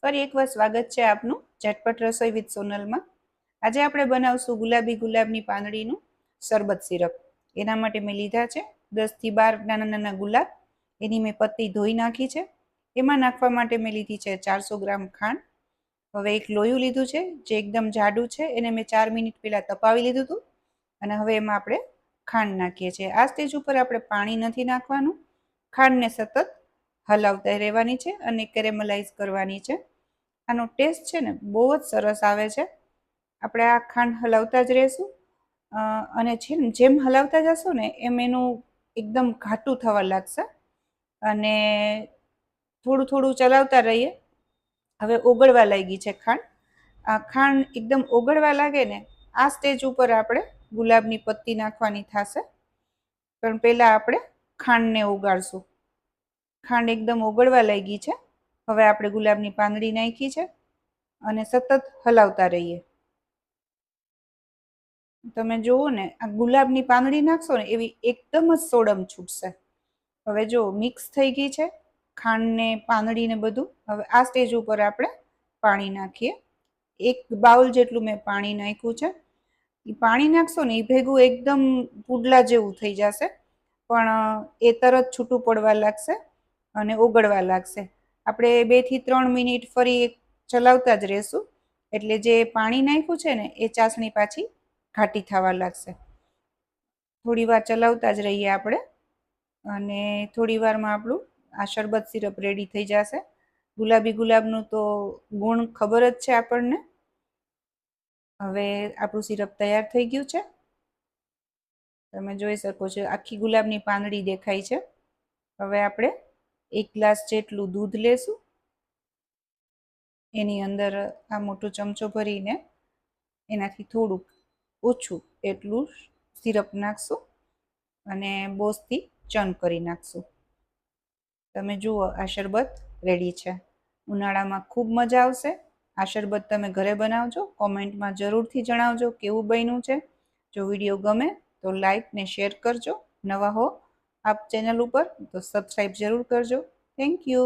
ફરી એકવાર સ્વાગત છે આપનું ઝટપટ રસોઈ વિથ સોનલમાં। આજે આપણે બનાવશું ગુલાબની પાંદડીનું શરબત સિરપ। એના માટે મેં લીધા છે 10 થી 12 નાના નાના ગુલાબ। એની મેં પત્તી ધોઈ નાખી છે। એમાં નાખવા માટે મેં લીધી છે 400 ગ્રામ ખાંડ। હવે એક લોયું લીધું છે જે એકદમ જાડું છે, એને મેં 4 મિનિટ પહેલા તપાવી લીધું હતું અને હવે એમાં આપણે ખાંડ નાખીએ છીએ। આ સ્ટેજ ઉપર આપણે પાણી નથી નાખવાનું, ખાંડને સતત હલાવતા રહેવાની છે અને કેરેમલાઇઝ કરવાની છે। આનો ટેસ્ટ છે ને બહુ જ સરસ આવે છે। આપણે આ ખાંડ હલાવતા જ રહેશું અને છે ને જેમ હલાવતા જશો ને એમ એનું એકદમ ઘાટું થવા લાગશે અને થોડું થોડું ચલાવતા રહીએ। હવે ઓગળવા લાગી છે ખાંડ। આ ખાંડ એકદમ ઓગળવા લાગે ને આ સ્ટેજ ઉપર આપણે ગુલાબની પત્તી નાખવાની થશે, પણ પહેલાં આપણે ખાંડને ઓગાળશું। ખાંડ એકદમ ઓગળવા લાગી છે। હવે આપણે ગુલાબની પાંદડી નાખી છે અને સતત હલાવતા રહીએ। તમે જુઓ ને આ ગુલાબની પાંદડી નાખશો ને એવી એકદમ જ સોડમ છૂટશે। હવે જો મિક્સ થઈ ગઈ છે ખાંડ ને પાંદડી ને બધું। હવે આ સ્ટેજ ઉપર આપણે પાણી નાખીએ। 1 બાઉલ જેટલું મેં પાણી નાખ્યું છે। એ પાણી નાખશો ને એ ભેગું એકદમ પુડલા જેવું થઈ જશે, પણ એ તરત છૂટું પડવા લાગશે અને ઓગળવા લાગશે। આપણે 2 થી 3 મિનિટ ફરી ચલાવતા જ રહેશું, એટલે જે પાણી નાખ્યું છે ને એ ચાસણી પાછી ઘાટી થવા લાગશે। થોડી વાર ચલાવતા જ રહીએ આપણે અને થોડી વારમાં આપણું આ શરબત સિરપ રેડી થઈ જશે। ગુલાબનું તો ગુણ ખબર જ છે આપણને। હવે આપણું સિરપ તૈયાર થઈ ગયું છે। તમે જોઈ શકો છો આખી ગુલાબની પાંદડી દેખાય છે। હવે આપણે 1 ગ્લાસ જેટલું દૂધ લેશું। એની અંદર આ મોટો ચમચો ભરીને એનાથી થોડુંક ઓછું એટલું સિરપ નાખશું અને બોસથી ચર્ન કરી નાખશું। તમે જુઓ આ શરબત રેડી છે। ઉનાળામાં ખૂબ મજા આવશે। આ શરબત તમે ઘરે બનાવજો, કોમેન્ટમાં જરૂરથી જણાવજો કેવું બન્યું છે। જો વિડીયો ગમે તો લાઈક ને શેર કરજો। નવા હો આપ ચેનલ ઉપર તો સબસ્ક્રાઈબ જરૂર કરજો। Thank you.